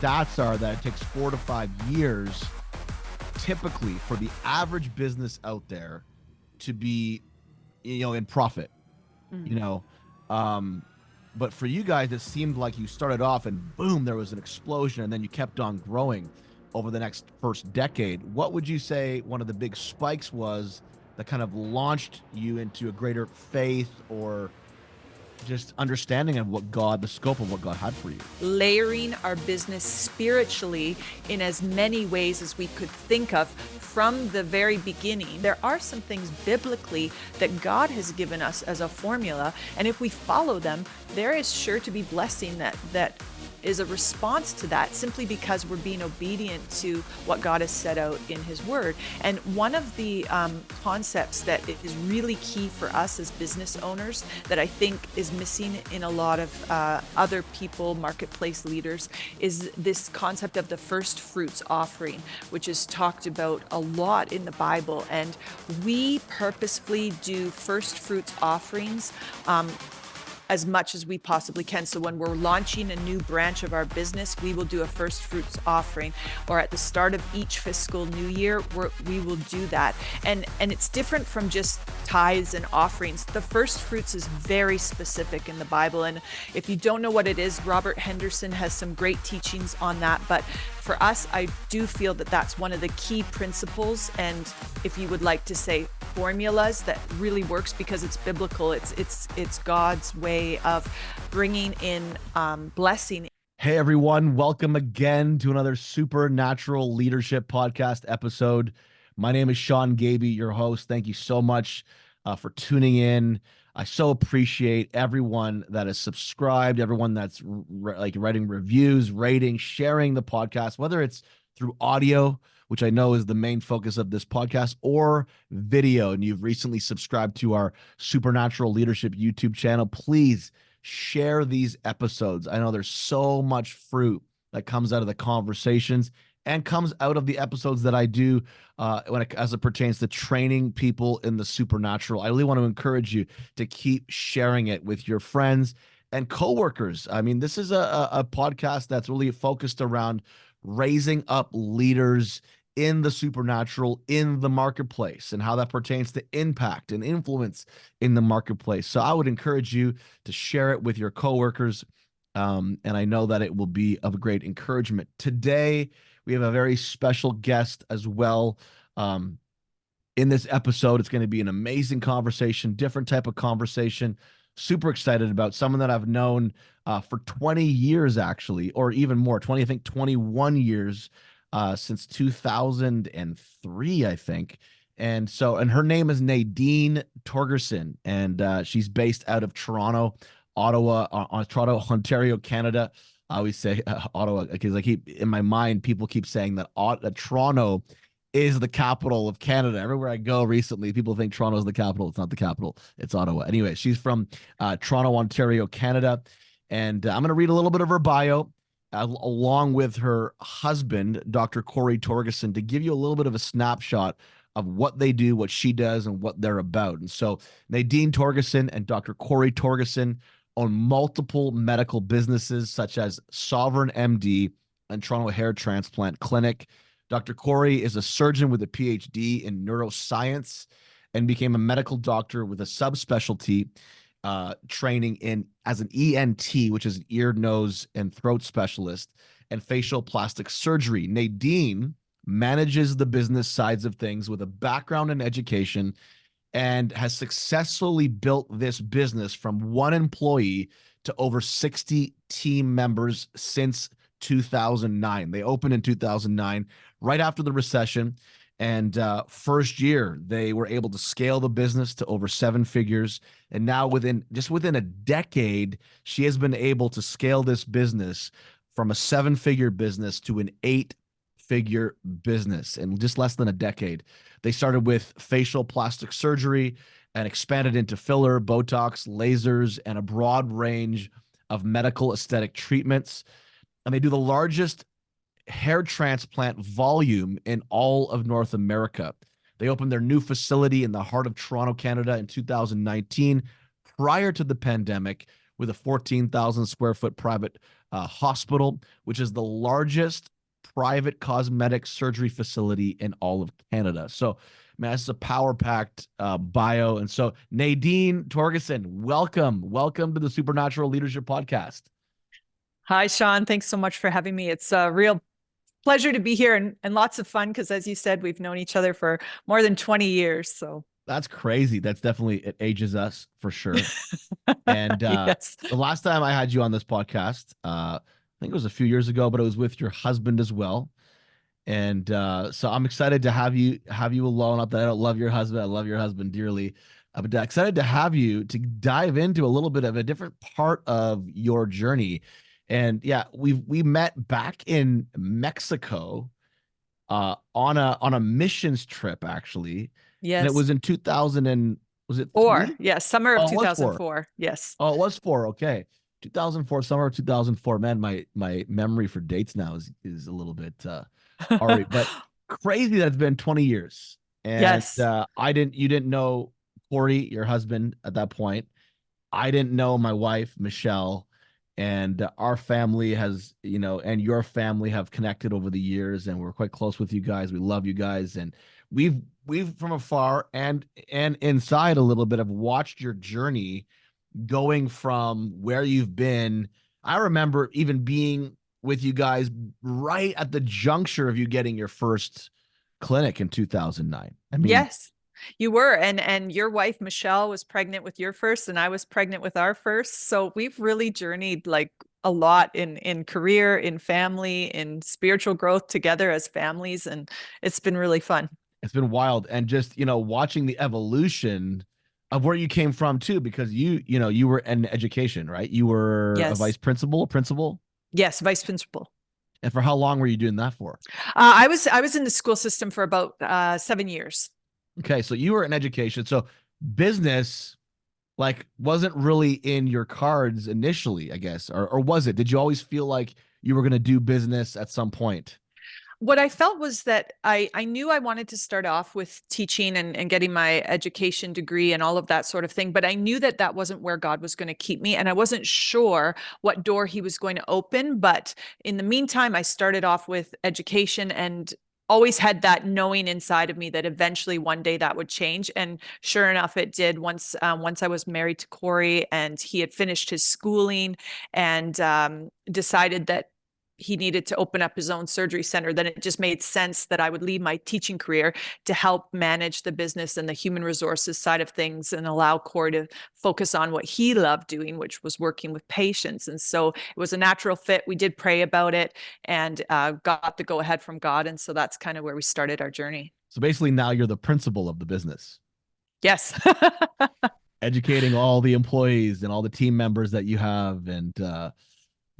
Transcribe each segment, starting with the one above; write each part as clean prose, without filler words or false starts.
stats are that it takes 4 to 5 years typically for the average business out there to be, in profit, you Mm. know. Um, but for you guys, it seemed like you started off and boom, there was an explosion, and then you kept on growing over the next first decade. What would you say one of the big spikes was that kind of launched you into a greater faith or just understanding of the scope of what God had for you? Layering our business spiritually in as many ways as we could think of from the very beginning. There are some things biblically that God has given us as a formula, and if we follow them, there is sure to be blessing that is a response to that, simply because we're being obedient to what God has set out in His Word. And one of the concepts that is really key for us as business owners that I think is missing in a lot of other people, marketplace leaders, is this concept of the first fruits offering, which is talked about a lot in the Bible. And we purposefully do first fruits offerings as much as we possibly can. So when we're launching a new branch of our business, we will do a first fruits offering, or at the start of each fiscal new year, we will do that. And it's different from just tithes and offerings. The first fruits is very specific in the Bible. And if you don't know what it is, Robert Henderson has some great teachings on that. But for us, I do feel that that's one of the key principles. And if you would like to say formulas, that really works because it's biblical. It's God's way of bringing in blessing. Hey everyone, welcome again to another Supernatural Leadership Podcast episode. My name is Shawn Gaby, your host. Thank you so much for tuning in. I so appreciate everyone that is subscribed, everyone that's writing reviews, rating, sharing the podcast, whether it's through audio, which I know is the main focus of this podcast, or video, and you've recently subscribed to our Supernatural Leadership YouTube channel. Please share these episodes. I know there's so much fruit that comes out of the conversations and comes out of the episodes that I do as it pertains to training people in the supernatural. I really want to encourage you to keep sharing it with your friends and coworkers. I mean, this is a podcast that's really focused around raising up leaders in the supernatural, in the marketplace, and how that pertains to impact and influence in the marketplace. So I would encourage you to share it with your coworkers, and I know that it will be of great encouragement. Today, we have a very special guest as well. In this episode, it's going to be an amazing conversation, different type of conversation. Super excited about someone that I've known for 20 years, actually, or even more, 21 years, since 2003, I think. And her name is Nadine Torgerson, and she's based out of Toronto, Toronto, Ontario, Canada. I always say Ottawa because in my mind, people keep saying that Toronto is the capital of Canada. Everywhere I go recently, people think Toronto is the capital. It's not the capital. It's Ottawa. Anyway, she's from Toronto, Ontario, Canada. And I'm going to read a little bit of her bio along with her husband, Dr. Corey Torgerson, to give you a little bit of a snapshot of what they do, what she does, and what they're about. And so Nadine Torgerson and Dr. Corey Torgerson own multiple medical businesses such as Sovereign MD and Toronto Hair Transplant Clinic. Dr. Corey is a surgeon with a PhD in neuroscience and became a medical doctor with a subspecialty training as an ENT, which is an ear, nose, and throat specialist, and facial plastic surgery. Nadine manages the business sides of things with a background in education and has successfully built this business from one employee to over 60 team members since 2009. They opened in 2009, right after the recession. And first year, they were able to scale the business to over 7 figures. And now within a decade, she has been able to scale this business from a 7-figure business to an 8-figure business in just less than a decade. They started with facial plastic surgery and expanded into filler, Botox, lasers, and a broad range of medical aesthetic treatments. And they do the largest hair transplant volume in all of North America. They opened their new facility in the heart of Toronto, Canada in 2019, prior to the pandemic, with a 14,000 square foot private Hospital, which is the largest private cosmetic surgery facility in all of Canada. So, man, it's a power packed bio. And so, Nadine Torgerson, welcome to the Supernatural Leadership Podcast. Hi, Shawn. Thanks so much for having me. It's a real pleasure to be here and lots of fun because, as you said, we've known each other for more than 20 years. So That's crazy. That's definitely, it ages us for sure. And yes. the last time I had you on this podcast, I think it was a few years ago, but it was with your husband as well. And so I'm excited to have you alone. Not that I don't love your husband, I love your husband dearly, but excited to have you to dive into a little bit of a different part of your journey. And yeah, we met back in Mexico on a missions trip actually, and it Yes. was in 2000 and was it Four. 3? Yes. Summer of Oh, it was 4. 2004. Yes. Oh, it was 4. Okay. 2004, summer of 2004. Man, my memory for dates now is a little bit all right, but crazy that it's been 20 years. And Yes. you didn't know Corey, your husband at that point. I didn't know my wife, Michelle, and our family has, and your family have connected over the years, and we're quite close with you guys. We love you guys, and we've from afar and inside a little bit have watched your journey going from where you've been. I remember even being with you guys right at the juncture of you getting your first clinic in 2009. I mean, Yes. You were, and your wife Michelle was pregnant with your first, and I was pregnant with our first. So we've really journeyed like a lot in career, in family, in spiritual growth together as families, and it's been really fun. it's been wild. And just, watching the evolution of where you came from too, because you were in education, right? You were a Yes. vice principal, a principal. Yes, vice principal. And for how long were you doing that for? I was in the school system for about 7 years. Okay. So you were in education. So business like wasn't really in your cards initially, I guess, or was it? Did you always feel like you were going to do business at some point? What I felt was that I knew I wanted to start off with teaching and getting my education degree and all of that sort of thing, but I knew that that wasn't where God was going to keep me. And I wasn't sure what door he was going to open. But in the meantime, I started off with education and always had that knowing inside of me that eventually one day that would change. And sure enough, it did. Once I was married to Corey and he had finished his schooling and decided that he needed to open up his own surgery center, then it just made sense that I would leave my teaching career to help manage the business and the human resources side of things and allow Corey to focus on what he loved doing, which was working with patients. And so it was a natural fit. We did pray about it and got the go ahead from God. And so that's kind of where we started our journey. So basically now you're the principal of the business, Yes. educating all the employees and all the team members that you have, and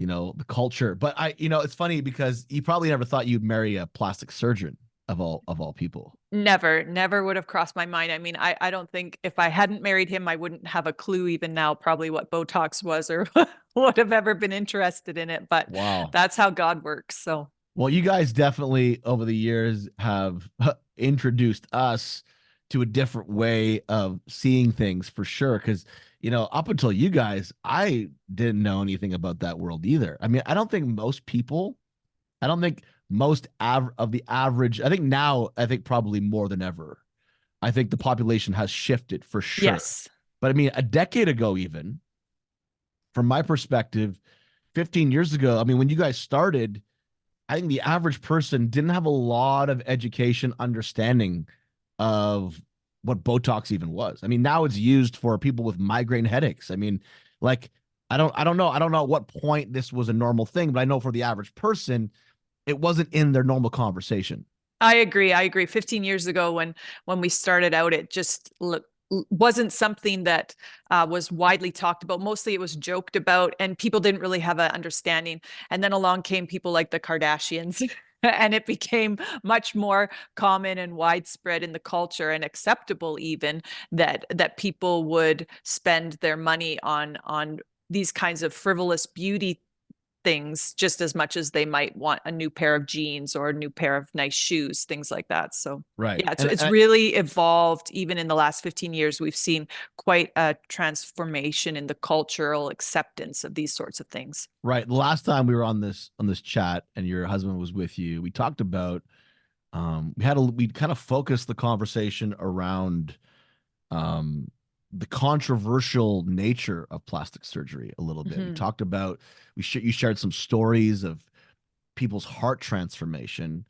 the culture. But it's funny because you probably never thought you'd marry a plastic surgeon of all people. Never would have crossed my mind. I mean, I don't think if I hadn't married him, I wouldn't have a clue even now, probably what Botox was or would have ever been interested in it. But Wow. that's how God works. So, Well, you guys definitely over the years have introduced us to a different way of seeing things for sure. Because, up until you guys, I didn't know anything about that world either. I mean, I don't think most of the average, I think now, I think probably more than ever, I think the population has shifted for sure. yes. But I mean, a decade ago, even from my perspective, 15 years ago, I mean, when you guys started, I think the average person didn't have a lot of education understanding of what Botox even was. I mean, now it's used for people with migraine headaches. I mean, like I don't know at what point this was a normal thing, but I know for the average person, it wasn't in their normal conversation. I agree. I agree. 15 years ago, when we started out, it just wasn't something that was widely talked about. Mostly, it was joked about, and people didn't really have an understanding. And then along came people like the Kardashians. And it became much more common and widespread in the culture and acceptable even that people would spend their money on these kinds of frivolous beauty things just as much as they might want a new pair of jeans or a new pair of nice shoes, things like that. So Right. yeah, it's really evolved. Even in the last 15 years, we've seen quite a transformation in the cultural acceptance of these sorts of things. Right. The last time we were on this chat and your husband was with you, we talked about we kind of focused the conversation around um the controversial nature of plastic surgery a little bit. We Mm-hmm. talked about you shared some stories of people's heart transformation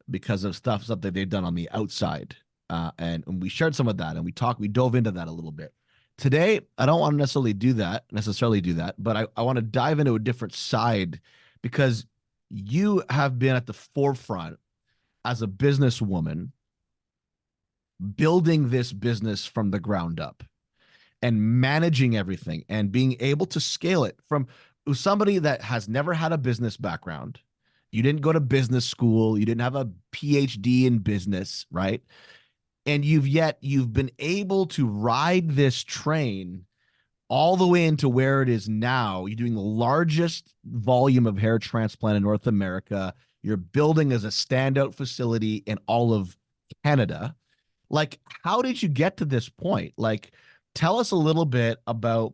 because of stuff that they've done on the outside. And we shared some of that and we dove into that a little bit. Today, I don't want to necessarily do that, but I want to dive into a different side because you have been at the forefront as a businesswoman building this business from the ground up and managing everything and being able to scale it from somebody that has never had a business background. You didn't go to business school, you didn't have a PhD in business, right? And you've been able to ride this train all the way into where it is now. You're doing the largest volume of hair transplant in North America. You're building as a standout facility in all of Canada. Like, how did you get to this point? Like, tell us a little bit about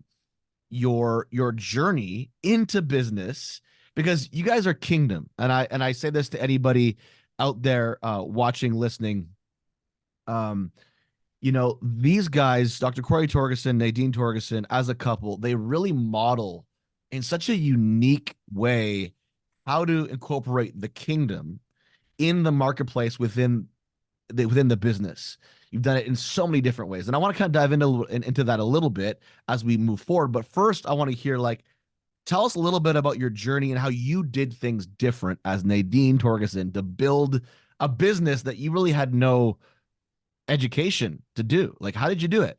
your journey into business because you guys are kingdom. And I say this to anybody out there watching, listening. Um, these guys, Dr. Corey Torgerson, Nadine Torgerson, as a couple, they really model in such a unique way how to incorporate the kingdom in the marketplace within the business. You've done it in so many different ways, and I want to kind of dive into that a little bit as we move forward. But first, I want to hear tell us a little bit about your journey and how you did things different as Nadine Torgerson to build a business that you really had no education to do. Like, how did you do it?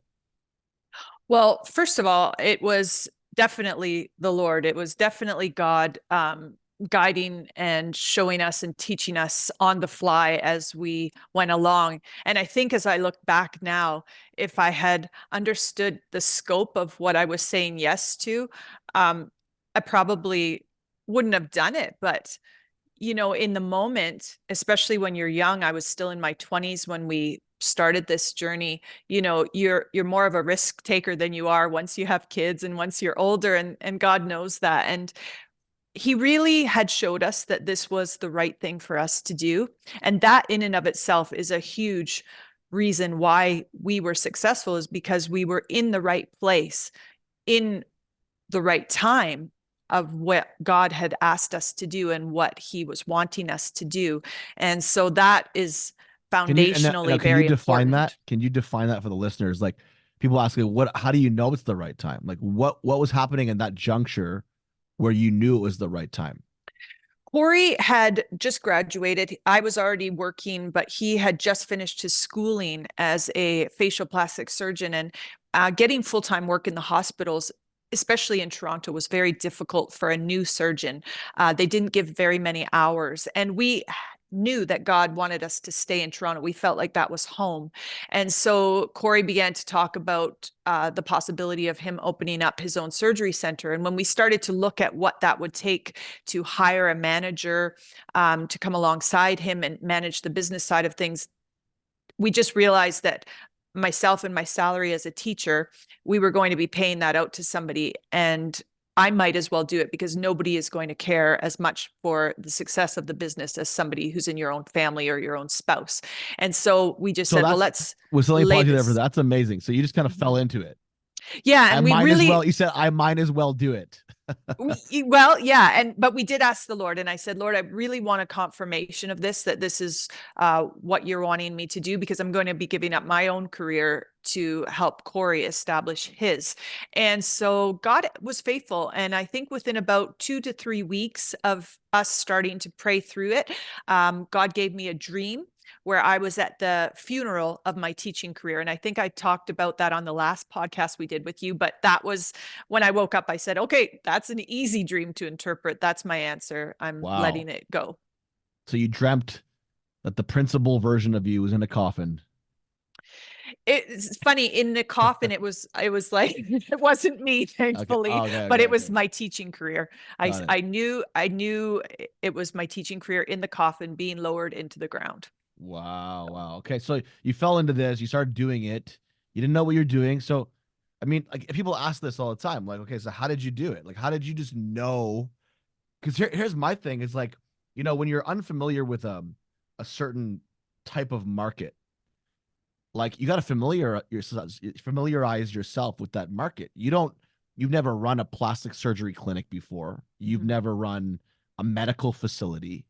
Well, first of all, it was definitely the Lord. It was definitely God guiding and showing us and teaching us on the fly as we went along. And I think as I look back now, if I had understood the scope of what I was saying yes to, I probably wouldn't have done it. But in the moment, especially when you're young, I was still in my 20s when we started this journey. You're more of a risk taker than you are once you have kids and once you're older, and God knows that. And he really had showed us that this was the right thing for us to do. And that in and of itself is a huge reason why we were successful, is because we were in the right place in the right time of what God had asked us to do and what he was wanting us to do. And so that is foundationally Can you very define that? important. Can you define that for the listeners? Like, people ask me, how do you know it's the right time? Like, what was happening in that juncture where you knew it was the right time? Corey had just graduated. I was already working, but he had just finished his schooling as a facial plastic surgeon. And getting full time work in the hospitals, especially in Toronto, was very difficult for a new surgeon. They didn't give very many hours. And we knew that God wanted us to stay in Toronto. We felt like that was home. And so Corey began to talk about the possibility of him opening up his own surgery center. And when we started to look at what that would take to hire a manager to come alongside him and manage the business side of things, we just realized that myself and my salary as a teacher, we were going to be paying that out to somebody. And I might as well do it because nobody is going to care as much for the success of the business as somebody who's in your own family or your own spouse. And so we just So said, well, that's let's was let me lay pause you there for this. that. That's amazing. So you just kind of fell Mhm. into it. Yeah. I And we might as well. really, You said I might as well do it. well, yeah, but we did ask the Lord, and I said, Lord, I really want a confirmation of this, that this is what you're wanting me to do, because I'm going to be giving up my own career to help Corey establish his. And so God was faithful, and I think within about 2 to 3 weeks of us starting to pray through it, God gave me a dream where I was at the funeral of my teaching career. And I think I talked about that on the last podcast we did with you, but that was when I woke up. I said, okay, that's an easy dream to interpret. That's my answer. I'm Wow. letting it go. So you dreamt that the principal version of you was in a coffin. it's funny, in the coffin, it was like it wasn't me, Okay. thankfully, Oh, okay. but Okay. it was Okay. my teaching career. I Got it. I knew it was my teaching career in the coffin being lowered into the ground. Wow. So, Wow. Okay. So you fell into this, you started doing it. You didn't know what you're doing. So, I mean, like people ask this all the time. Like, okay, so how did you do it? Like, how did you just know? Because here's my thing. It's like, when you're unfamiliar with a certain type of market, like you got to familiarize yourself with that market. You've never run a plastic surgery clinic before. You've mhm. never run a medical facility.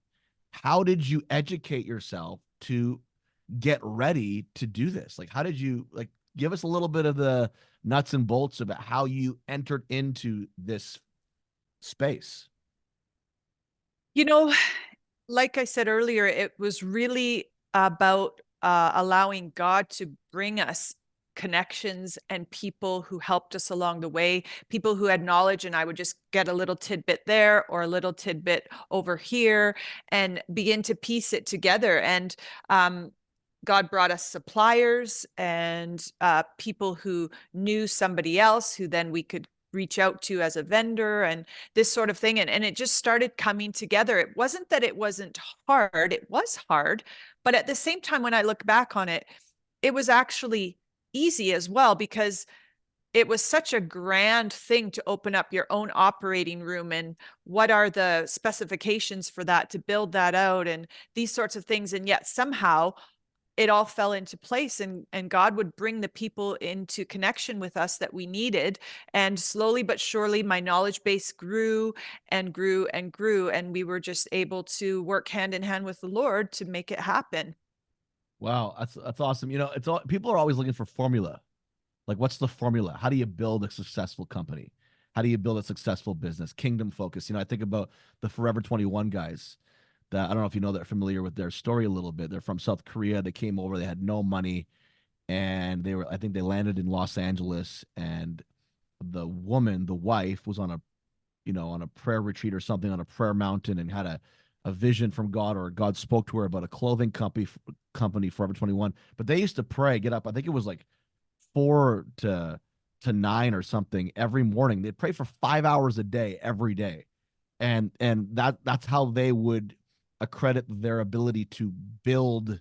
How did you educate yourself to get ready to do this? Like, how did you like give us a little bit of the nuts and bolts about how you entered into this space? You know, like I said earlier, it was really about allowing God to bring us connections and people who helped us along the way, people who had knowledge, and I would just get a little tidbit there or a little tidbit over here and begin to piece it together. And um, God brought us suppliers and people who knew somebody else who then we could reach out to as a vendor and this sort of thing. And it just started coming together. It wasn't that it wasn't hard, it was hard. But at the same time, when I look back on it, it was actually easy as well because it was such a grand thing to open up your own operating room and what are the specifications for that to build that out and these sorts of things. And yet somehow it all fell into place and God would bring the people into connection with us that we needed. And slowly but surely, my knowledge base grew and grew and grew. And we were just able to work hand in hand with the Lord to make it happen. Wow, that's awesome. It's all people are always looking for formula. Like, what's the formula? How do you build a successful company? How do you build a successful business? Kingdom focus. I think about the Forever 21 guys. That I don't know if they're familiar with their story a little bit. They're from South Korea. They came over. They had no money, and I think they landed in Los Angeles. And the wife, was on a prayer retreat or something on a prayer mountain and had a vision from God, or God spoke to her about a clothing company Forever 21. But they used to pray, get up. I think it was like 4 to 9 or something every morning. They'd pray for 5 hours a day every day, and that's how they would accredit their ability to build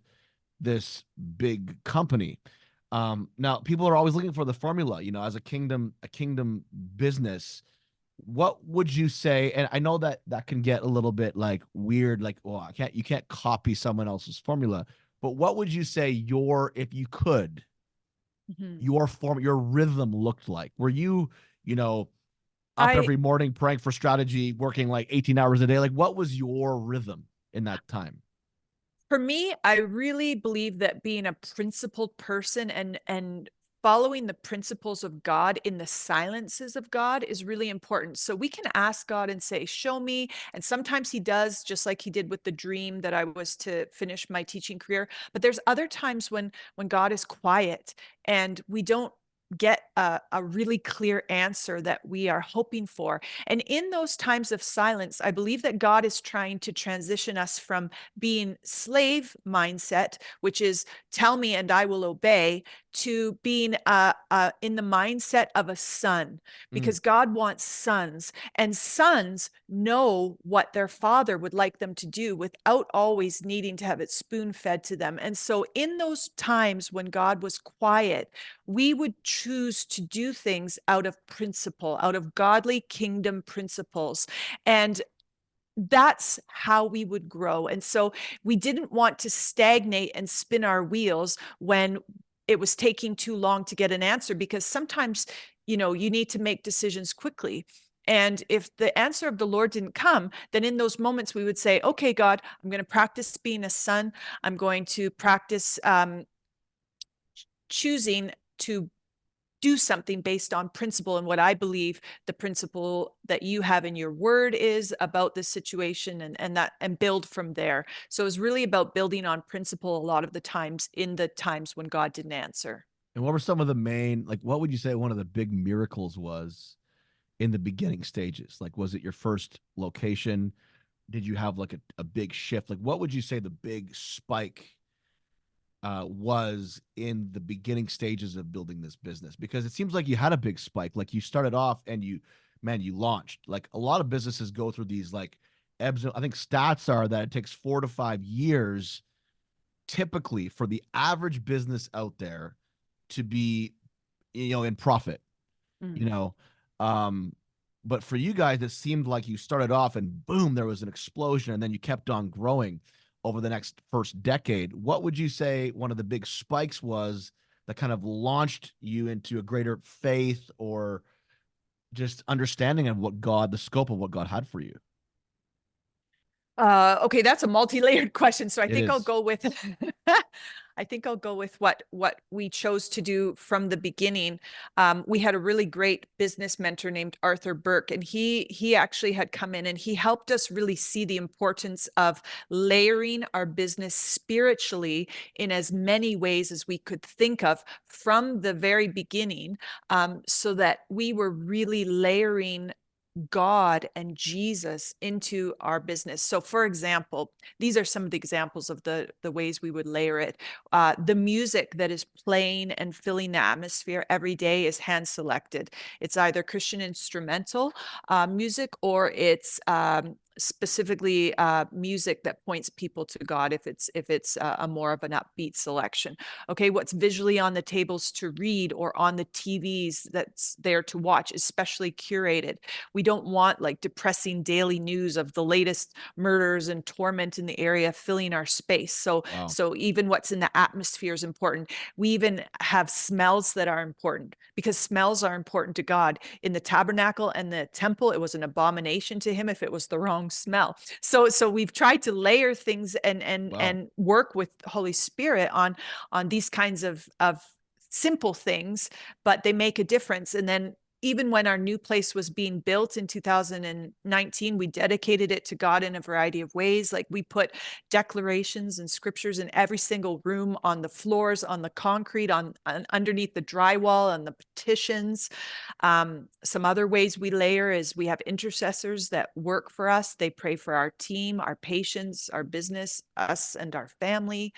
this big company. Now people are always looking for the formula, as a kingdom business. What would you say? And I know that can get a little bit like weird, like, well, you can't copy someone else's formula. But what would you say if you could, Mhm. your rhythm looked like? Were you, you know, up I every morning praying for strategy, working like 18 hours a day? Like, what was your rhythm in that time? For me, I really believe that being a principled person and following the principles of God in the silences of God is really important. So we can ask God and say, "Show me." And sometimes he does, just like he did with the dream that I was to finish my teaching career. But there's other times when God is quiet and we don't get a really clear answer that we are hoping for. And in those times of silence, I believe that God is trying to transition us from being slave mindset, which is tell me and I will obey, to being in the mindset of a son, Mm. because God wants sons, and sons know what their father would like them to do without always needing to have it spoon fed to them. And so, in those times when God was quiet, we would choose to do things out of principle, out of godly kingdom principles. And that's how we would grow. And so we didn't want to stagnate and spin our wheels when it was taking too long to get an answer, because sometimes, you need to make decisions quickly. And if the answer of the Lord didn't come, then in those moments we would say, okay, God, I'm going to practice being a son. I'm going to practice choosing to do something based on principle and what I believe the principle that you have in your word is about this situation, and build from there. So it's really about building on principle a lot of the times in the times when God didn't answer. And what were some of the main, like, what would you say one of the big miracles was in the beginning stages? Like, was it your first location? Did you have like a big shift? Like, what would you say the big spike was in the beginning stages of building this business? Because it seems like you had a big spike. Like you started off and you launched. Like a lot of businesses go through these like ebbs. I think stats are that it takes 4 to 5 years typically for the average business out there to be, in profit, you Mm. know. Um, but for you guys, it seemed like you started off and boom, there was an explosion, and then you kept on growing over the next first decade. What would you say one of the big spikes was that kind of launched you into a greater faith or just understanding of the scope of what God had for you? Okay, that's a multi-layered question. So I It think I'll is. go with I think I'll go with what we chose to do from the beginning. We had a really great business mentor named Arthur Burke, and he actually had come in and he helped us really see the importance of layering our business spiritually in as many ways as we could think of from the very beginning, so that we were really layering God and Jesus into our business. So, for example, these are some of the examples of the ways we would layer it. The music that is playing and filling the atmosphere every day is hand selected. It's either Christian instrumental music, or it's specifically music that points people to God, if it's a more of an upbeat selection. Okay, what's visually on the tables to read or on the TVs that's there to watch, especially curated. We don't want like depressing daily news of the latest murders and torment in the area filling our space. So Wow. so even what's in the atmosphere is important. We even have smells that are important, because smells are important to God. In the tabernacle and the temple, it was an abomination to him if it was the wrong smell. So we've tried to layer things Wow. and work with Holy Spirit on these kinds of simple things, but they make a difference. And then even when our new place was being built in 2019, we dedicated it to God in a variety of ways. Like we put declarations and scriptures in every single room, on the floors, on the concrete, on underneath the drywall, on the petitions. Some other ways we layer is we have intercessors that work for us. They pray for our team, our patients, our business, us, and our family.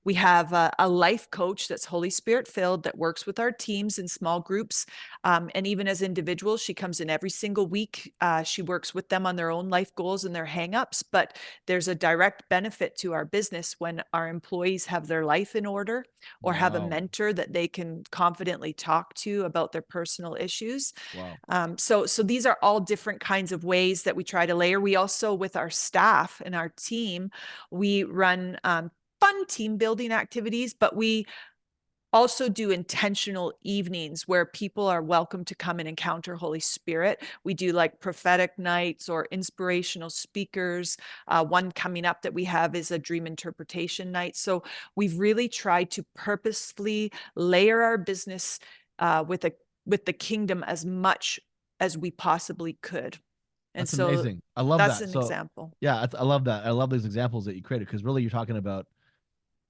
We have a life coach that's Holy Spirit filled that works with our teams in small groups. And even as individuals, she comes in every single week. She works with them on their own life goals and their hangups. But there's a direct benefit to our business when our employees have their life in order, or have a Wow. mentor that they can confidently talk to about their personal issues. Wow. So these are all different kinds of ways that we try to layer. We also, with our staff and our team, we run fun team building activities, but we also do intentional evenings where people are welcome to come and encounter Holy Spirit. We do like prophetic nights or inspirational speakers. One coming up that we have is a dream interpretation night. So we've really tried to purposefully layer our business with the kingdom as much as we possibly could. And That's so amazing. I love that's that. an So, example. yeah, I love that. I love these examples that you created because really you're talking about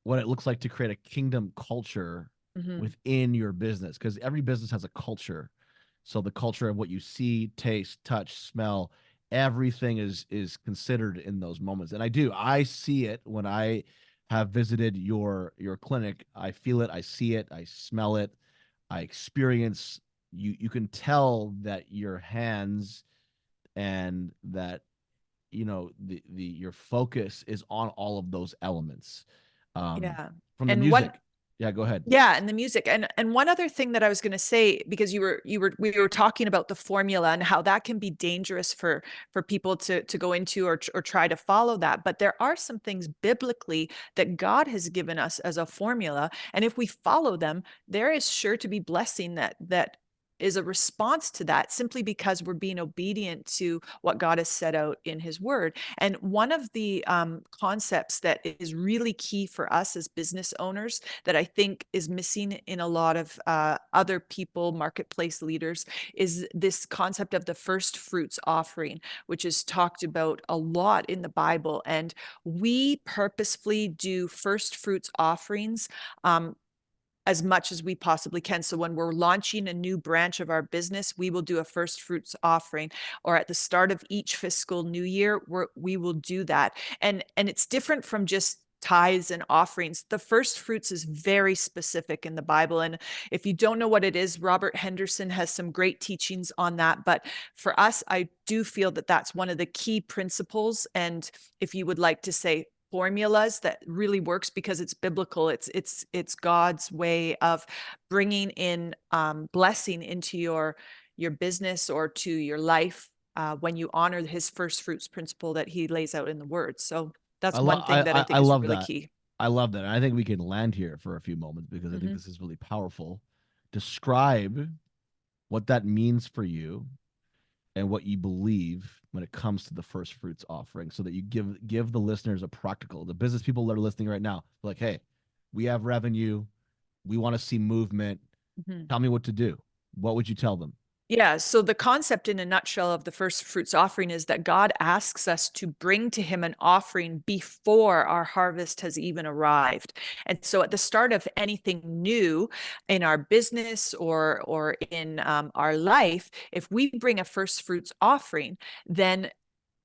what it looks like to create a kingdom culture Mm-hmm. within your business because every business has a culture. So the culture of what you see, taste, touch, smell, everything is considered in those moments. And I see it when I have visited your clinic. I feel it, I see it, I smell it, I experience. You can tell that your hands and that the your focus is on all of those elements, um Yeah. from the And one music. Yeah, go ahead. Yeah, and the music. And one other thing that I was going to say, because we were talking about the formula and how that can be dangerous for people to go into, or try to follow that. But there are some things biblically that God has given us as a formula, and if we follow them, there is sure to be blessing that is a response to that, simply because we're being obedient to what God has set out in his word. And one of the concepts that is really key for us as business owners, that I think is missing in a lot of other people, marketplace leaders, is this concept of the first fruits offering, which is talked about a lot in the Bible. And we purposefully do first fruits offerings as much as we possibly can. So when we're launching a new branch of our business, we will do a first fruits offering, or at the start of each fiscal new year, we will do that. And it's different from just tithes and offerings. The first fruits is very specific in the Bible. And if you don't know what it is, Robert Henderson has some great teachings on that. But for us, I do feel that that's one of the key principles. And if you would like to say formulas, that really works because it's biblical. It's God's way of bringing in blessing into your business or to your life when you honor his first fruits principle that he lays out in the word. So that's one thing that I I think is love really that. key. I love that. And I think we can land here for a few moments because I think this is really powerful. Describe what that means for you and what you believe when it comes to the first fruits offering, so that you give the listeners a practical, the business people that are listening right now, like, hey, we have revenue, we want to see movement. Tell me what to do. What would you tell them? Yeah. So the concept in a nutshell of the first fruits offering is that God asks us to bring to him an offering before our harvest has even arrived. And so at the start of anything new in our business or in our life, if we bring a first fruits offering, then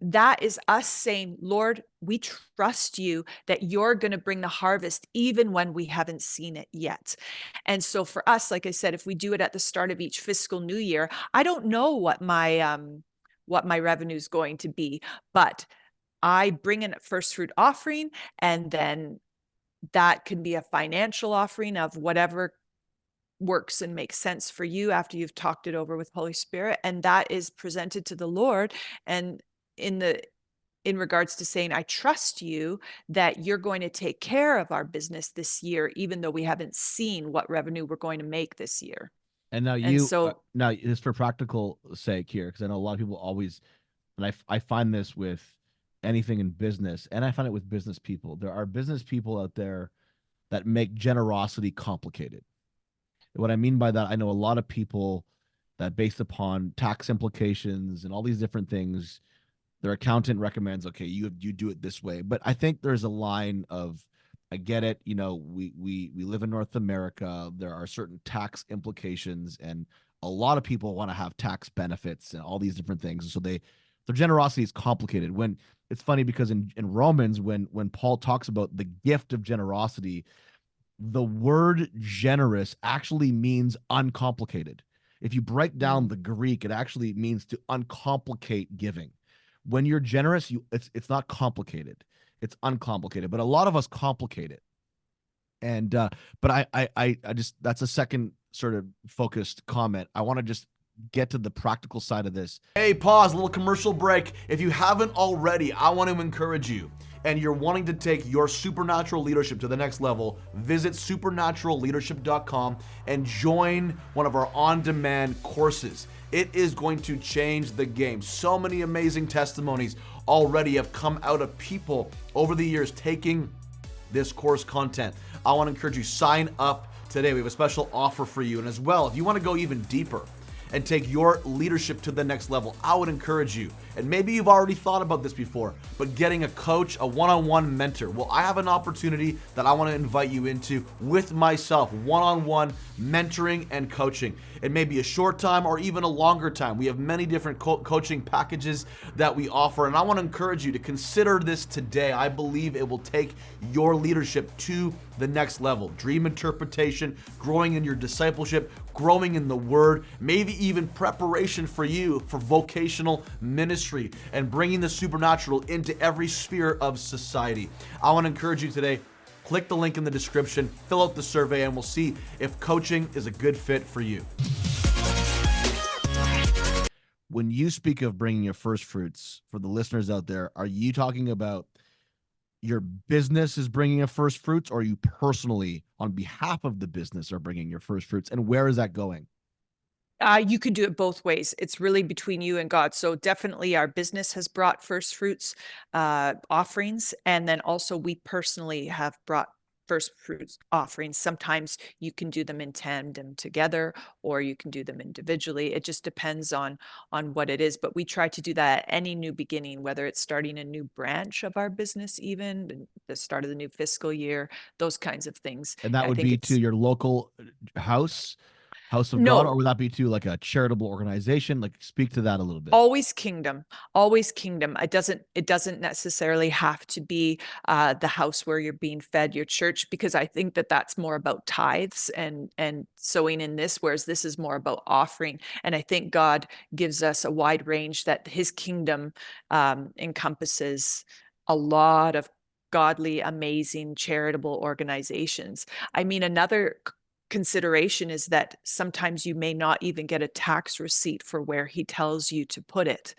that is us saying, Lord, we trust you that you're going to bring the harvest even when we haven't seen it yet. And so for us, like I said, if we do it at the start of each fiscal new year, I don't know what my revenue is going to be, but I bring in a first fruit offering, and then that can be a financial offering of whatever works and makes sense for you after you've talked it over with Holy Spirit, and that is presented to the Lord. And in regards to saying, I trust you that you're going to take care of our business this year, even though we haven't seen what revenue we're going to make this year. And now And so now just for practical sake here, because I know a lot of people always, and I find this with anything in business, and I find it with business people. There are business people out there that make generosity complicated. What I mean by that, I know a lot of people that, based upon tax implications and all these different things, their accountant recommends, okay, you do it this way. But I think there's a line of, I get it, we live in North America, there are certain tax implications, and a lot of people want to have tax benefits and all these different things. So their generosity is complicated. When it's funny because in Romans, when Paul talks about the gift of generosity, the word generous actually means uncomplicated. If you break down the Greek, it actually means to uncomplicate giving. When you're generous, it's not complicated, it's uncomplicated. But a lot of us complicate it. And but I just, that's a second sort of focused comment. I want to just get to the practical side of this. Hey, pause, a little commercial break. If you haven't already, I want to encourage you, and you're wanting to take your supernatural leadership to the next level, visit supernaturalleadership.com and join one of our on-demand courses. It is going to change the game. So many amazing testimonies already have come out of people over the years taking this course content. I want to encourage you, sign up today. We have a special offer for you. And as well, if you want to go even deeper and take your leadership to the next level, I would encourage you, and maybe you've already thought about this before, but getting a coach, a one-on-one mentor. Well, I have an opportunity that I want to invite you into with myself, one-on-one mentoring and coaching. It may be a short time or even a longer time. We have many different coaching packages that we offer, and I want to encourage you to consider this today. I believe it will take your leadership to the next level. Dream interpretation, growing in your discipleship, growing in the word, maybe even preparation for you for vocational ministry and bringing the supernatural into every sphere of society. I want to encourage you today, click the link in the description, fill out the survey, and we'll see if coaching is a good fit for you. When you speak of bringing your first fruits, for the listeners out there, are you talking about your business is bringing a first fruits, or you personally, on behalf of the business, are bringing your first fruits? And where is that going? You can do it both ways. It's really between you and God. So definitely our business has brought first fruits offerings. And then also we personally have brought first fruits offerings. Sometimes you can do them in tandem together, or you can do them individually. It just depends on what it is. But we try to do that at any new beginning, whether it's starting a new branch of our business, even the start of the new fiscal year, those kinds of things. And that I would think be it's to your local house. House of God, or No, would that be to like a charitable organization? Like, speak to that a little bit. always kingdom, always kingdom. It doesn't necessarily have to be the house where you're being fed, your church, because I think that that's more about tithes and sowing in this, whereas this is more about offering. And I think God gives us a wide range, that his kingdom encompasses a lot of godly, amazing, charitable organizations. I mean, another consideration is that sometimes you may not even get a tax receipt for where he tells you to put it.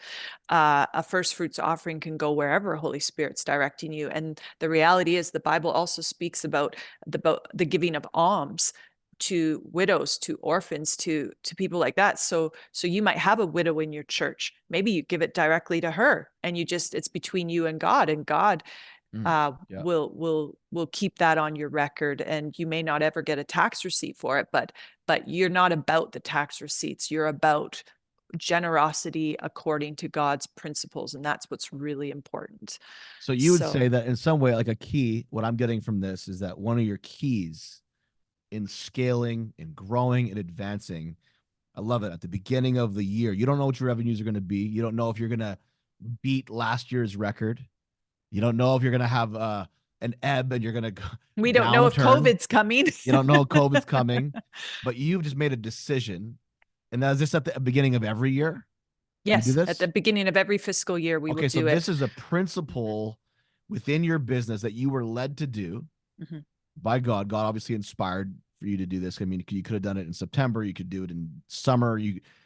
A first fruits offering can go wherever Holy Spirit's directing you. And the reality is, the Bible also speaks about the giving of alms to widows, to orphans, to people like that. So you might have a widow in your church. Maybe you give it directly to her, and it's between you and God Mm, yeah. will keep that on your record, and you may not ever get a tax receipt for it, but you're not about the tax receipts. You're about generosity according to God's principles, and that's what's really important. So you would So say that in some way, like a key, what I'm getting from this is that one of your keys in scaling and growing and advancing, I love it. At the beginning of the year, you don't know what your revenues are going to be. You don't know if you're going to beat last year's record. You don't know if you're going to have an ebb and you're going to we don't know if downturn. COVID's coming. You don't know COVID's coming, but you've just made a decision. And is this at the beginning of every year you do Yes, at the this? beginning of every fiscal year, we will Okay, so do it. this is a principle within your business that you were led to do Mhm. by God. God obviously inspired for you to do this. I mean, you could have done it in September, you could do it in summer.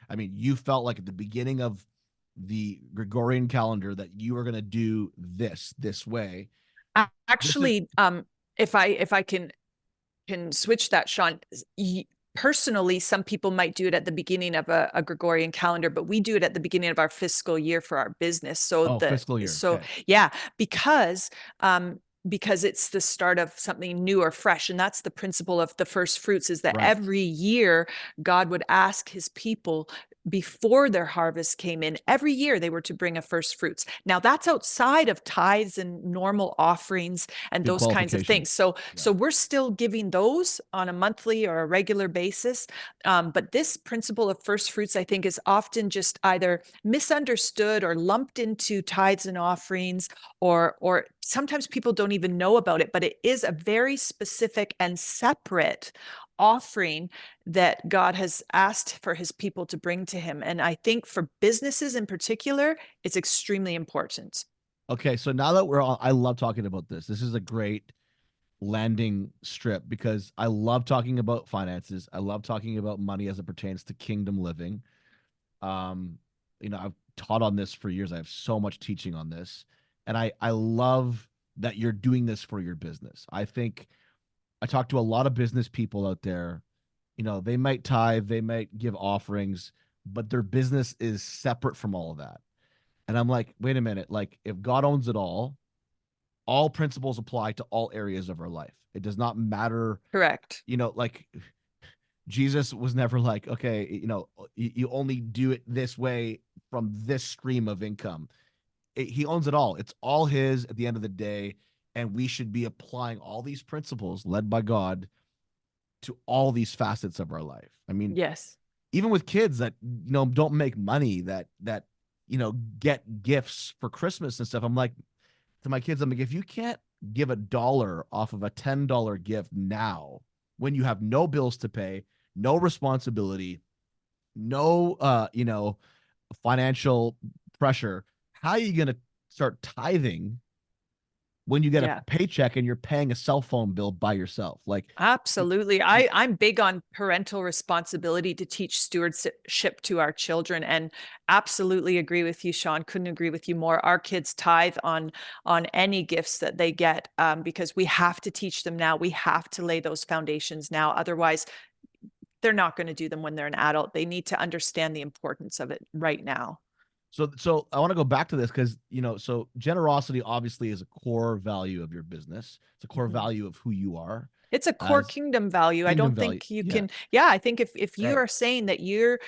I mean, you felt like at the beginning of the Gregorian calendar that you were going to do this way. This is Actually, if I can switch that, Shawn. Personally, some people might do it at the beginning of a Gregorian calendar, but we do it at the beginning of our fiscal year for our business. fiscal year. So Okay, yeah, because because it's the start of something new or fresh, and that's the principle of the first fruits, is that right. every year God would ask his people, before their harvest came in, every year they were to bring a first fruits. Now that's outside of tithes and normal offerings and Good those kinds of qualification. things. So Yeah. we're still giving those on a monthly or a regular basis. But this principle of first fruits, I think, is often just either misunderstood or lumped into tithes and offerings, or sometimes people don't even know about it, but it is a very specific and separate offering that God has asked for his people to bring to him. And I think for businesses in particular, it's extremely important. Okay, so now that we're on, I love talking about this. This is a great landing strip because I love talking about finances. I love talking about money as it pertains to kingdom living. Um, I've taught on this for years. I have so much teaching on this, and I love that you're doing this for your business. I think I talk to a lot of business people out there. They might tithe, they might give offerings, but their business is separate from all of that. And I'm like, wait a minute, like if God owns it all principles apply to all areas of our life. It does not matter, Correct. like Jesus was never like, okay, you only do it this way from this stream of income. He owns it all. It's all his at the end of the day. And we should be applying all these principles led by God to all these facets of our life. I mean, Yes. even with kids that, don't make money, that get gifts for Christmas and stuff. I'm like, to my kids, I'm like, if you can't give $1 off of a $10 gift now, when you have no bills to pay, no responsibility, no financial pressure, how are you going to start tithing when you get a Yeah. paycheck and you're paying a cell phone bill by yourself? Like, Absolutely. I'm big on parental responsibility to teach stewardship to our children, and absolutely agree with you, Shawn. Couldn't agree with you more. Our kids tithe on any gifts that they get, because we have to teach them now. We have to lay those foundations now. Otherwise, they're not going to do them when they're an adult. They need to understand the importance of it right now. so I want to go back to this because so generosity obviously is a core value of your business. It's a core Mhm. value of who you are It's a core as kingdom value. I kingdom don't value. think you Yeah. can. Yeah, I think if you Right. are saying that you're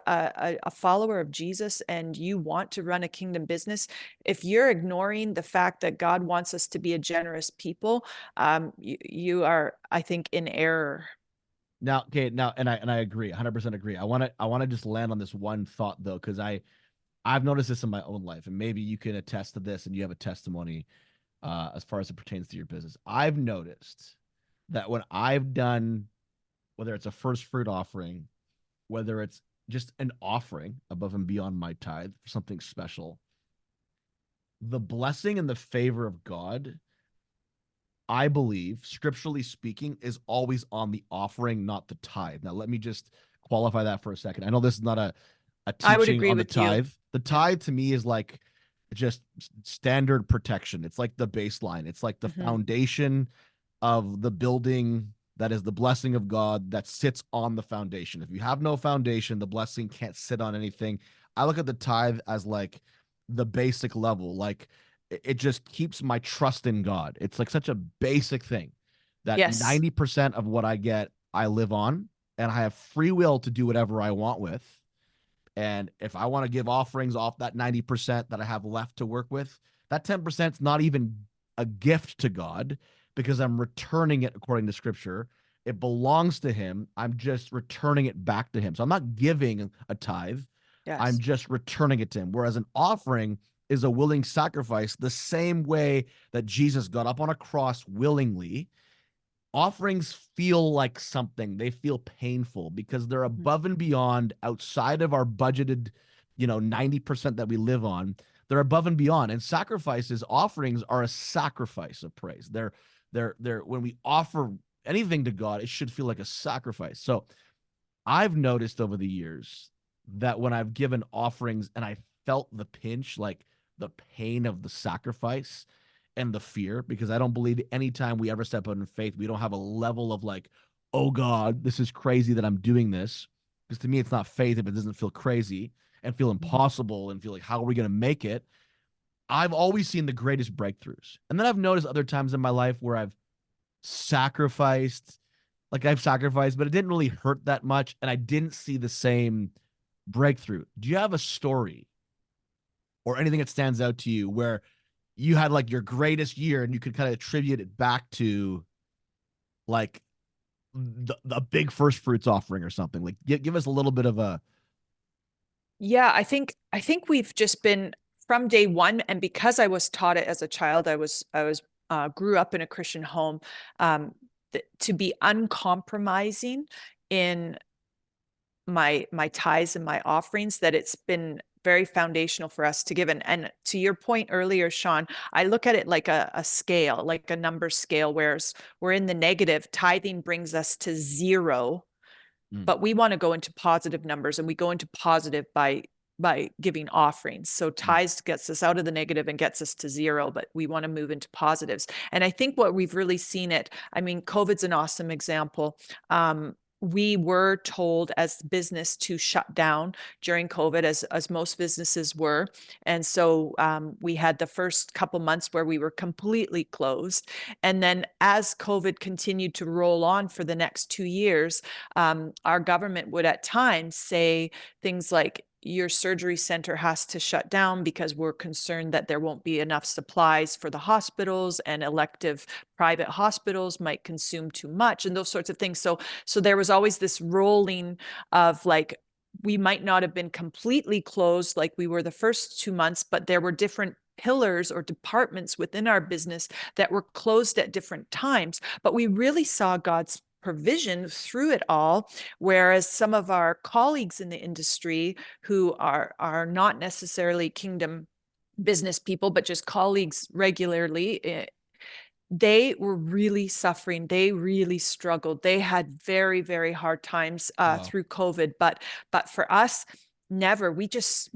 a follower of Jesus and you want to run a kingdom business, if you're ignoring the fact that God wants us to be a generous people, you are, I think, in error. Now, okay, now, and I agree, 100% agree. I want to just land on this one thought though, because I've noticed this in my own life, and maybe you can attest to this, and you have a testimony as far as it pertains to your business. I've noticed that when I've done, whether it's a first fruit offering, whether it's just an offering above and beyond my tithe for something special, the blessing and the favor of God, I believe, scripturally speaking, is always on the offering, not the tithe. Now, let me just qualify that for a second. I know this is not a I would teaching agree on the with you. tithe. The Yeah. tithe to me is like just standard protection. It's like the baseline, it's like the Hmm. foundation of the building that is the blessing of God that sits on the foundation. If you have no foundation, the blessing can't sit on anything. I look at the tithe as like the basic level. Like it just keeps my trust in God. It's like such a basic thing that Yes. 90% of what I get, I live on, and I have free will to do whatever I want with. And if I want to give offerings off that 90% that I have left to work with, that 10% is not even a gift to God because I'm returning it according to scripture. It belongs to him. I'm just returning it back to him. So I'm not giving a tithe. I'm Yes. just returning it to him. Whereas an offering is a willing sacrifice, the same way that Jesus got up on a cross willingly. Offerings feel like something. They feel painful because they're Mhm. above and beyond, outside of our budgeted, 90% that we live on. They're above and beyond. And sacrifices, offerings are a sacrifice of praise. They're when we offer anything to God, it should feel like a sacrifice. So I've noticed over the years that when I've given offerings and I felt the pinch, like the pain of the sacrifice and the fear, because I don't believe anytime we ever step out in faith, we don't have a level of like, oh God, this is crazy that I'm doing this. Because to me, it's not faith if it doesn't feel crazy and feel impossible and feel like, how are we going to make it? I've always seen the greatest breakthroughs. And then I've noticed other times in my life where sacrificed I've sacrificed, but it didn't really hurt that much. And I didn't see the same breakthrough. Do you have a story or anything that stands out to you where you had like your greatest year and you could kind of attribute it back to like the big first fruits offering or something? Like, give us a little bit of a. Yeah, I think we've just been from day one, and because I was taught it as a child, I was grew up in a Christian home, to be uncompromising in my tithes and my offerings, that it's been very foundational for us to give. And to your point earlier, Shawn, I look at it like a scale, like a number scale, whereas we're in the negative. Tithing brings us to zero, Mm, but we want to go into positive numbers, and we go into positive by giving offerings. So mm, tithes gets us out of the negative and gets us to zero, but we want to move into positives. And I think what we've really seen it, I mean, COVID's an awesome example. We were told as business to shut down during COVID, as most businesses were, and so we had the first couple months where we were completely closed, and then as COVID continued to roll on for the next 2 years, our government would at times say things like, your surgery center has to shut down because we're concerned that there won't be enough supplies for the hospitals, and elective private hospitals might consume too much, and those sorts of things. So there was always this rolling of like, we might not have been completely closed like we were the first 2 months, but there were different pillars or departments within our business that were closed at different times. But we really saw God's provision through it all, whereas some of our colleagues in the industry who are not necessarily kingdom business people but just colleagues regularly, they were really suffering. They really struggled. They had very, very hard times wow. through COVID. But for us, never. We just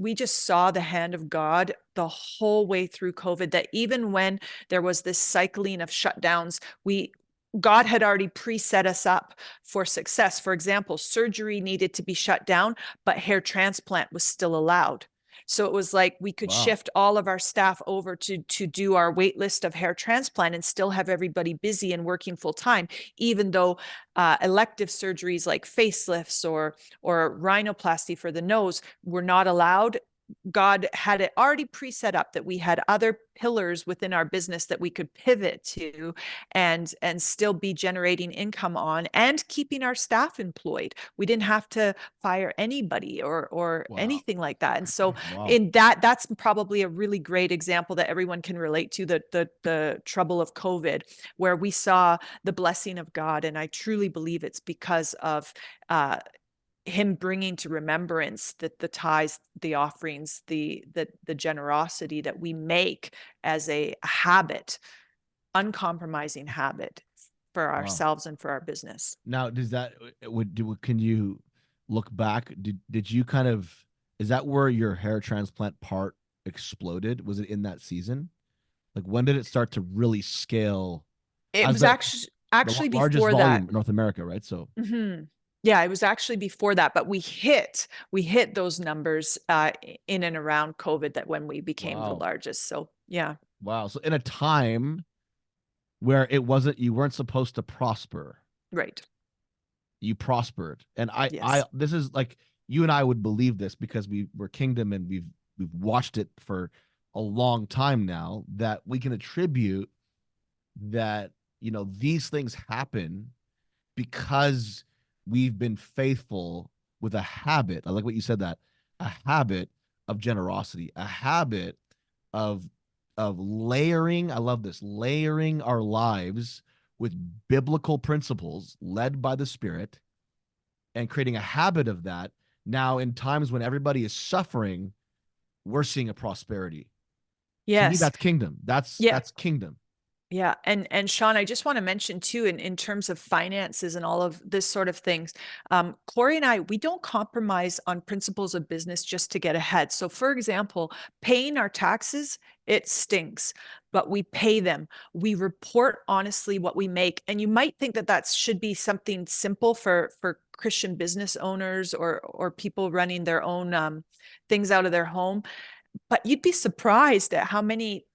saw the hand of God the whole way through COVID. That even when there was this cycling of shutdowns, we God had already preset us up for success. For example, surgery needed to be shut down, but hair transplant was still allowed. So it was like we could Wow. shift all of our staff over to do our wait list of hair transplant and still have everybody busy and working full time, even though elective surgeries like facelifts or rhinoplasty for the nose were not allowed. God had it already pre-set up that we had other pillars within our business that we could pivot to and still be generating income on and keeping our staff employed. We didn't have to fire anybody or Wow. anything like that. And so Wow. in that's probably a really great example that everyone can relate to, the trouble of COVID, where we saw the blessing of God. And I truly believe it's because of him bringing to remembrance that the tithes, the offerings, the generosity that we make as a habit, uncompromising habit for Wow. ourselves and for our business. Now, does that can you look back? Did you kind of, is that where your hair transplant part exploded? Was it in that season? Like when did it start to really scale It as was actually largest before that. volume in North America, right? So, Mm-hmm. Yeah, it was actually before that, but we hit those numbers in and around COVID, that when we became the wow. largest. So yeah, Wow. So in a time where you weren't supposed to prosper, right. you prospered. And Yes. this is like, you and I would believe this because we're kingdom and we've watched it for a long time now, that we can attribute that, these things happen because we've been faithful with a habit. I like what you said, that a habit of generosity, a habit of layering, I love this, layering our lives with biblical principles led by the Spirit, and creating a habit of that. Now in times when everybody is suffering, we're seeing a prosperity. To me, Yes. that's kingdom. Yeah. That's kingdom. Yeah. And Shawn, I just want to mention too, in terms of finances and all of this sort of things, Corey and I, we don't compromise on principles of business just to get ahead. So for example, paying our taxes, it stinks, but we pay them. We report honestly what we make. And you might think that that should be something simple for Christian business owners or people running their own things out of their home. But you'd be surprised at how many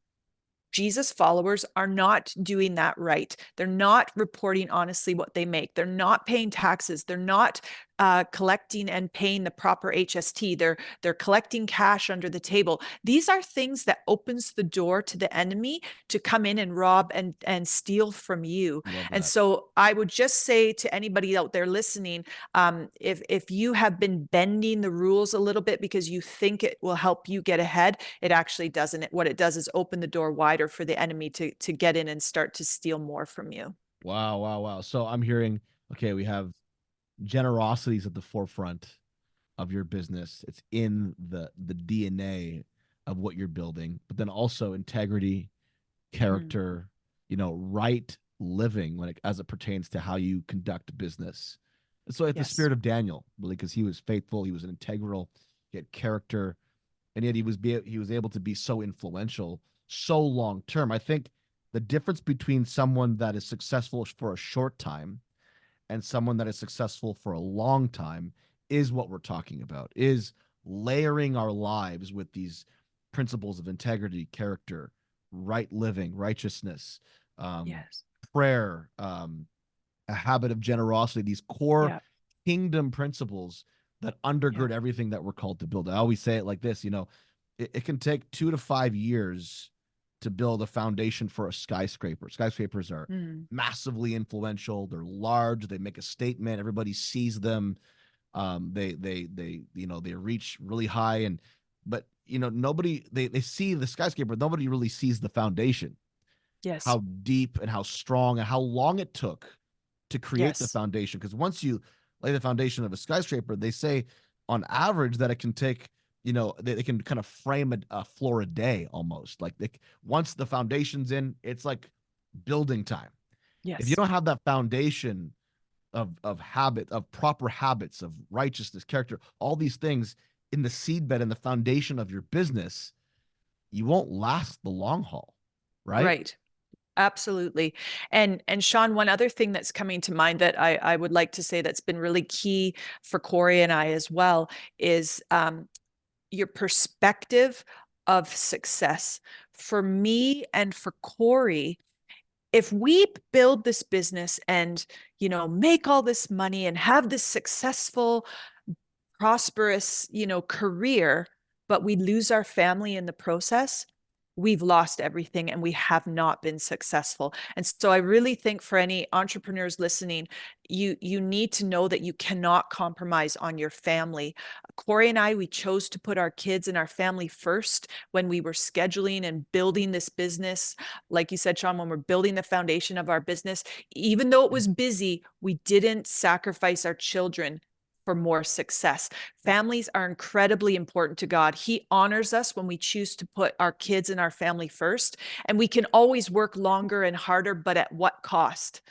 Jesus followers are not doing that right. They're not reporting honestly what they make. They're not paying taxes. They're not collecting and paying the proper HST. They're collecting cash under the table. These are things that opens the door to the enemy to come in and rob and steal from you. Love And that. so I would just say to anybody out there listening, if you have been bending the rules a little bit because you think it will help you get ahead, it actually doesn't. What it does is open the door wider for the enemy to get in and start to steal more from you. Wow, wow, wow. So I'm hearing, okay, we have generosities at the forefront of your business. It's in the DNA of what you're building, but then also integrity, Mm-hmm. character, right living as it pertains to how you conduct business. So it's the Yes. spirit of Daniel, really, because he was faithful, he was an integral, he had character, and yet he was able to be so influential, so long term. I think the difference between someone that is successful for a short time and someone that is successful for a long time is what we're talking about, is layering our lives with these principles of integrity, character, right living, righteousness, um, Yes. prayer, a habit of generosity, these core Yeah. kingdom principles that Yeah. undergird everything that we're called to build. I always say it like this, it can take 2 to 5 years to build a foundation for a skyscraper. Skyscrapers are Mm. massively influential. They're large. They make a statement. Everybody sees them. They reach really high, but nobody, they see the skyscraper. Nobody really sees the foundation, Yes. how deep and how strong and how long it took to create the Yes. foundation. Because once you lay the foundation of a skyscraper, they say on average that it can take, they can kind of frame a floor a day almost. Like once the foundation's in, it's like building time. If you Yes. don't have that foundation of proper habits of righteousness, character, all these things in the seedbed and the foundation of your business, you won't last the long haul, right? Right. Absolutely. And Shawn, one other thing that's coming to mind that I would like to say that's been really key for Corey and I as well is your perspective of success. For me and for Corey, if we build this business and make all this money and have this successful, prosperous career, but we lose our family in the process, we've lost everything and we have not been successful. And so I really think for any entrepreneurs listening, you need to know that you cannot compromise on your family. Corey and I, we chose to put our kids and our family first when we were scheduling and building this business. Like you said, Shawn, when we're building the foundation of our business, even though it was busy, we didn't sacrifice our children for more success. Families are incredibly important to God. He honors us when we choose to put our kids and our family first. And we can always work longer and harder, but at what cost?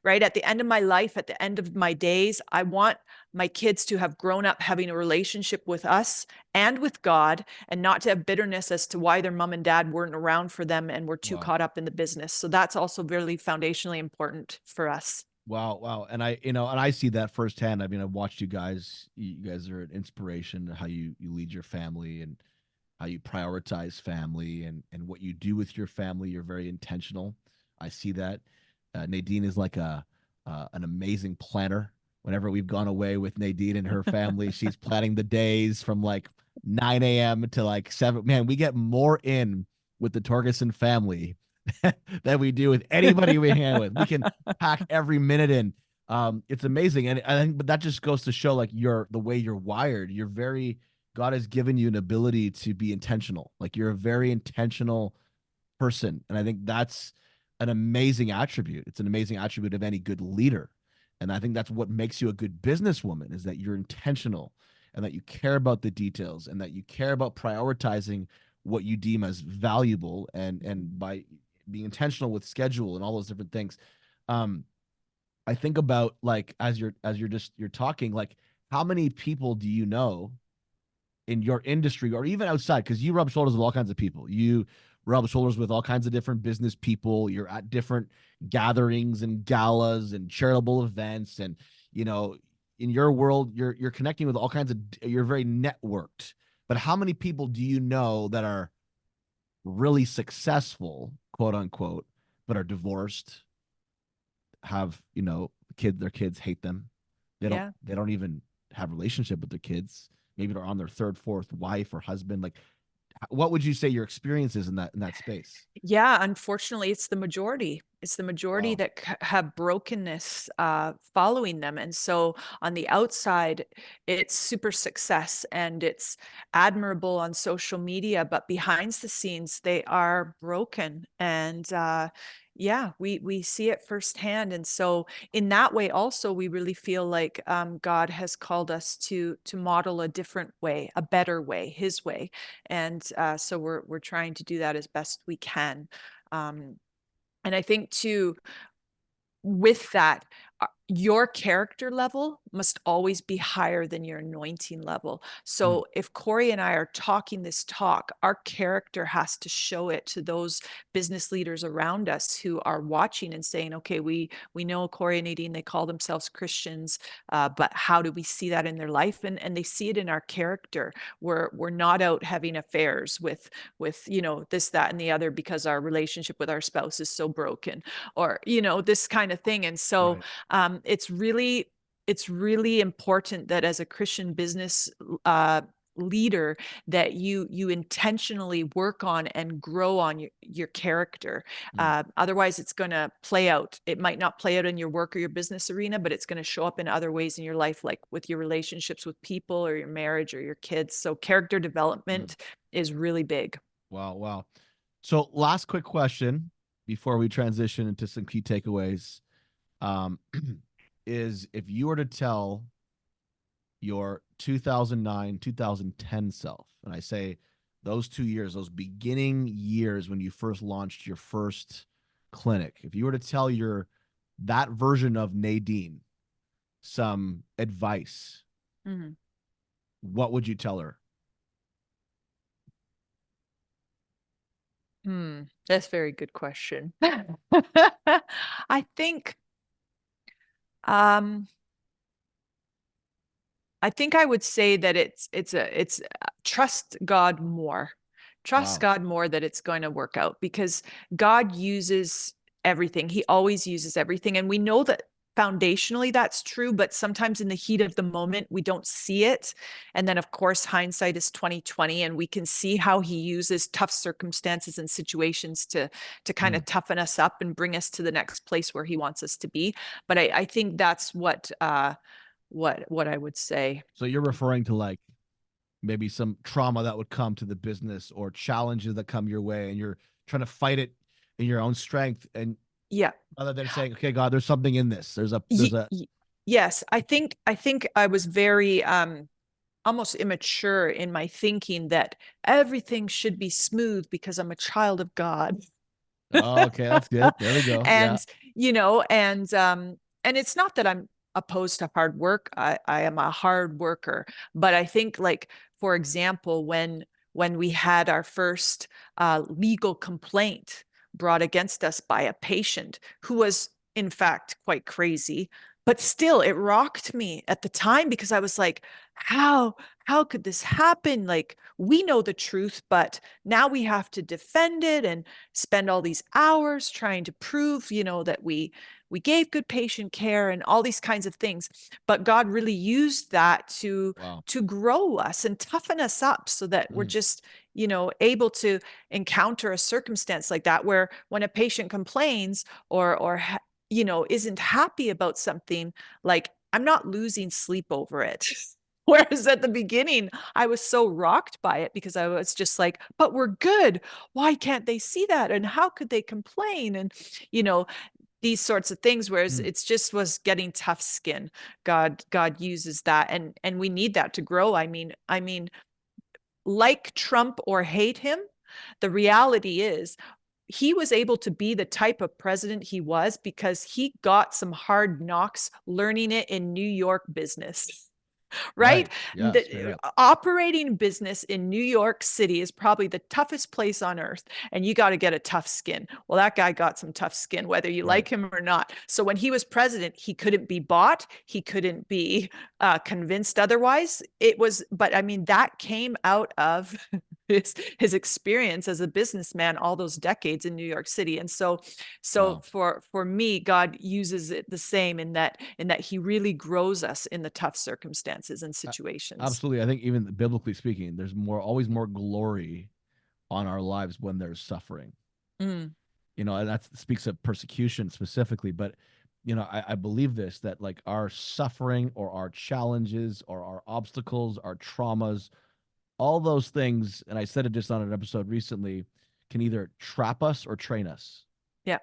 Right? At the end of my life, at the end of my days, I want my kids to have grown up having a relationship with us and with God, and not to have bitterness as to why their mom and dad weren't around for them and were too Wow. caught up in the business. So that's also really foundationally important for us. Wow, wow. And I see that firsthand. I mean, I've watched you guys. You guys are an inspiration, how you lead your family and how you prioritize family and what you do with your family. You're very intentional. I see that. Nadine is like a an amazing planner. Whenever we've gone away with Nadine and her family, she's planning the days from like 9 a.m. to like 7. Man, we get more in with the Torgerson family than we do with anybody we hang with. We can pack every minute in. It's amazing. And I think, but that just goes to show like the way you're wired. You're very, God has given you an ability to be intentional. Like you're a very intentional person. And I think that's an amazing attribute. It's an amazing attribute of any good leader. And I think that's what makes you a good businesswoman, is that you're intentional and that you care about the details and that you care about prioritizing what you deem as valuable, and by being intentional with schedule and all those different things. Um, I think about, like, as you're talking, like, how many people do you know in your industry or even outside? Because you rub shoulders with all kinds of people. You rub shoulders with all kinds of different business people. You're at different gatherings and galas and charitable events, and you know, in your world, you're connecting with all kinds of. You're very networked. But how many people do you know that are really successful, quote unquote, but are divorced, have, their kids hate them. Yeah. They don't even have a relationship with their kids. Maybe they're on their third, fourth wife or husband. Like, what would you say your experience is in that space? Yeah, unfortunately, it's the majority. It's the majority Wow. that have brokenness following them. And so on the outside, it's super success and it's admirable on social media, but behind the scenes, they are broken. And yeah, we see it firsthand. And so in that way, also, we really feel like God has called us to model a different way, a better way, His way. And so we're trying to do that as best we can. Um, and I think too, with that, your character level must always be higher than your anointing level. Mm, So if Corey and I are talking this talk, our character has to show it to those business leaders around us who are watching and saying, okay, we know Corey and Nadine, they call themselves Christians, but how do we see that in their life? And they see it in our character. We're not out having affairs with this, that, and the other because our relationship with our spouse is so broken, or this kind of thing. And so right. it's really important that as a Christian business leader, that you intentionally work on and grow on your character. Mm, Otherwise, it's going to play out. It might not play out in your work or your business arena, but it's going to show up in other ways in your life, like with your relationships with people or your marriage or your kids. So character mm. development is really big. Wow, wow. So last quick question before we transition into some key takeaways, um, is if you were to tell your 2009, 2010 self, and I say those 2 years, those beginning years when you first launched your first clinic, if you were to tell that version of Nadine some advice, Mhm. what would you tell her? That's a very good question. I think um I think I would say that it's trust God more. Trust Wow. God more that it's going to work out, because God uses everything. He always uses everything. And we know that foundationally that's true, but sometimes in the heat of the moment we don't see it. And then of course hindsight is 2020, and we can see how he uses tough circumstances and situations to kind Mm. of toughen us up and bring us to the next place where he wants us to be. But I think that's what I would say. So you're referring to like maybe some trauma that would come to the business or challenges that come your way, and you're trying to fight it in your own strength, and Yeah. other than saying, okay, God, there's something in this. Yes, I think I was very almost immature in my thinking that everything should be smooth because I'm a child of God. Oh, okay, that's good. There we go. Yeah. And and it's not that I'm opposed to hard work. I am a hard worker, but I think, like, for example, when we had our first legal complaint brought against us by a patient who was in fact quite crazy, but still it rocked me at the time, because I was like, how could this happen? Like, we know the truth, but now we have to defend it and spend all these hours trying to prove, that we gave good patient care and all these kinds of things. But God really used that to Wow. grow us and toughen us up, so that we're Mm. just, able to encounter a circumstance like that, where when a patient complains or isn't happy about something, like, I'm not losing sleep over it. Whereas at the beginning, I was so rocked by it, because I was just like, but we're good. Why can't they see that? And how could they complain? And, you know, these sorts of things. Whereas Mm. it's just was getting tough skin. God uses that. And we need that to grow. I mean, like Trump or hate him, the reality is he was able to be the type of president he was because he got some hard knocks learning it in New York business. Right? Right. Yeah. Straight up. Operating business in New York City is probably the toughest place on earth, and you got to get a tough skin. Well, that guy got some tough skin, whether you Right. like him or not. So when he was president, he couldn't be bought, he couldn't be convinced otherwise. But I mean, that came out of his experience as a businessman all those decades in New York City. And so Wow. for me, God uses it the same, in that he really grows us in the tough circumstances and situations. Absolutely. I think even biblically speaking, there's always more glory on our lives when there's suffering. Mm, And that speaks of persecution specifically. But, I believe this, that like our suffering or our challenges or our obstacles, our traumas, all those things, and I said it just on an episode recently, can either trap us or train us. yeah.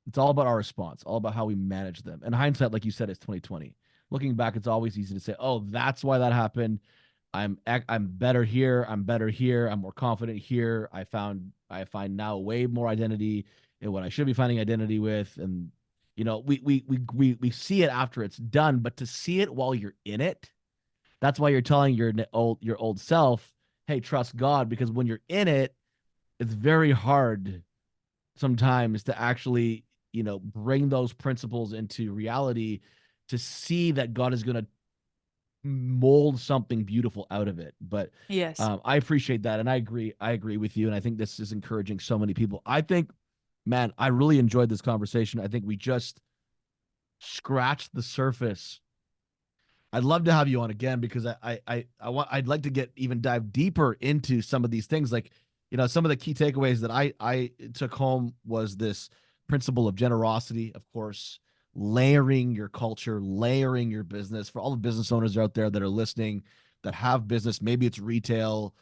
It's all about our response, all about how we manage them. And hindsight, like you said, is 2020. Looking back, it's always easy to say, "Oh, that's why that happened. I'm better here. I'm better here. I'm more confident here. I find now way more identity in what I should be finding identity with." And we see it after it's done, but to see it while you're in it, that's why you're telling your old self, "Hey, trust God," because when you're in it, it's very hard sometimes to actually bring those principles into reality, to see that God is going to mold something beautiful out of it. But Yes. I appreciate that, and I agree with you, and I think this is encouraging so many people. I think, man, I really enjoyed this conversation. I think we just scratched the surface. I'd love to have you on again, because I'd like to dive deeper into some of these things. Like, some of the key takeaways that I took home was this principle of generosity, of course, layering your culture, layering your business. For all the business owners out there that are listening, that have business, maybe it's retail,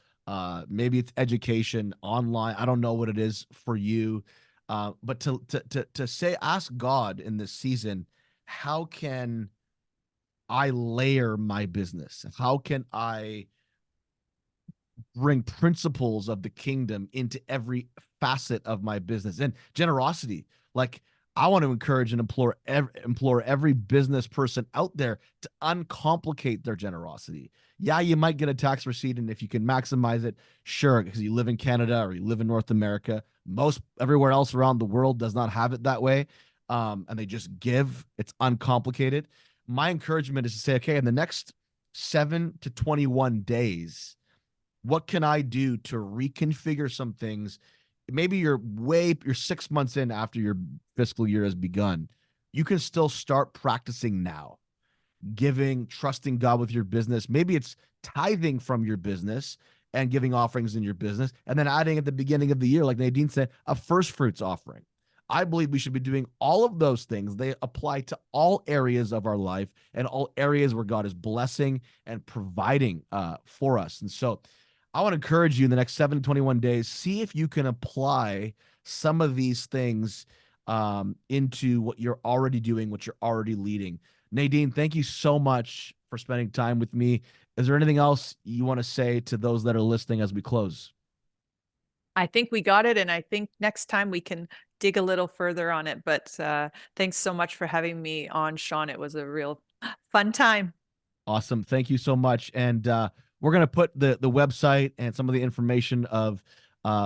maybe it's education, online. I don't know what it is for you, but to say, ask God in this season, how can I layer my business? How can I bring principles of the kingdom into every facet of my business? And generosity, like, I want to encourage and implore every business person out there to uncomplicate their generosity. Yeah, you might get a tax receipt, and if you can maximize it, sure, because you live in Canada or you live in North America. Most everywhere else around the world does not have it that way, and they just give. It's uncomplicated. My encouragement is to say, okay, in the next 7 to 21 days, what can I do to reconfigure some things? Maybe you're 6 months in after your fiscal year has begun. you can still start practicing now, giving, trusting God with your business. Maybe it's tithing from your business and giving offerings in your business, and then adding at the beginning of the year, like Nadine said, a first fruits offering. I believe we should be doing all of those things. They apply to all areas of our life and all areas where God is blessing and providing for us. And so I want to encourage you in the next 7 to 21 days, see if you can apply some of these things into what you're already doing, what you're already leading. Nadine, thank you so much for spending time with me. Is there anything else you want to say to those that are listening as we close? I think we got it. And I think next time we can dig a little further on it. But thanks so much for having me on, Shawn. It was a real fun time. Awesome. Thank you so much. And we're going to put the website and some of the information of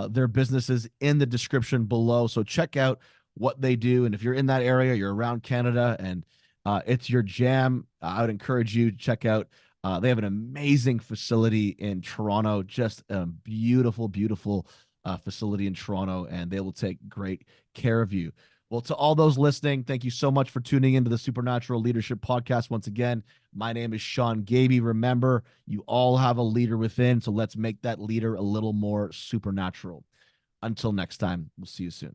their businesses in the description below. So check out what they do. And if you're in that area, you're around Canada, and it's your jam, I would encourage you to check out. They have an amazing facility in Toronto, just a beautiful, beautiful facility in Toronto, and they will take great care of you. Well, to all those listening, thank you so much for tuning into the Supernatural Leadership Podcast. Once again, my name is Shawn Gaby. Remember, you all have a leader within, so let's make that leader a little more supernatural. Until next time, we'll see you soon.